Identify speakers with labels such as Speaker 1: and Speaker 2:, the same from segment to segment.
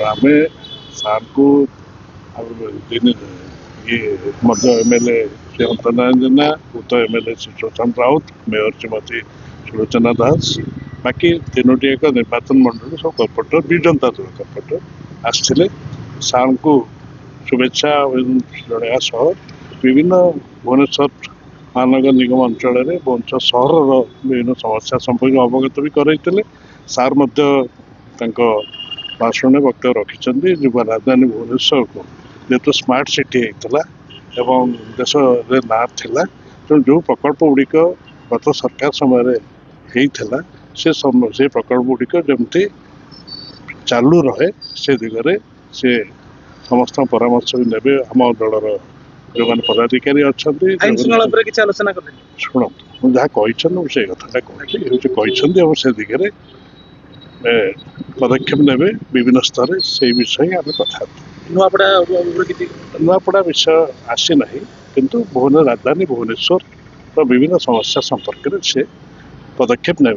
Speaker 1: आम सार को ये एमएलए श्री अंतनारायण जेना उत एमएलए श्री सुशांत राउत मेयर श्रीमती सुलोचना दास बाकी तीनोटी एक निर्वाचन मंडल सब कॉर्पोरेटर विजनता दल कॉर्पोरेटर आसते सार को शुभेच्छा जनाया सह विभिन्न भुवनेश्वर महानगर निगम अंचल भुवनेश्वर सहर विभिन्न समस्या संपर्क अवगत भी करते सार भाषण में वक्तव्य रखिंट जो राजधानी भुवनेश्वर को जेहेतु स्मार्ट सिटी होता एवं देश ना था तेणु जो प्रकल्प गुड़िक गत सरकार समय होता से प्रकल्प गुड़िक जमती चालू रहे से दिगरे से समस्त परामर्श भी ने आम दलर जो मैंने पदाधिकारी अच्छा शुणु मुझे जहाँ कही से कथा कहते से दिगरे पदक्षेप ने विभिन्न स्तर से विषय आम कथा नुआपड़ा विषय आसी ना किंतु राजधानी भुवनेश्वर विभिन्न समस्या संपर्क में से पदक्षेप ने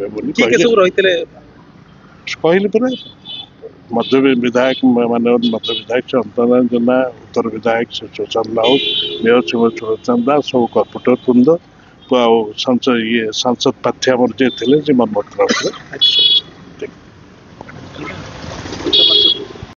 Speaker 1: कहली मध्य विधायक मानव मध्य विधायक श्री अंतनारायण जेना उत्तर विधायक श्री सुशांत राउत मेयर श्रीमती सुलोचना दास सब कॉर्पोरेटर वृंद सांसद प्रार्थी आमर जी थे मनमोहन राउत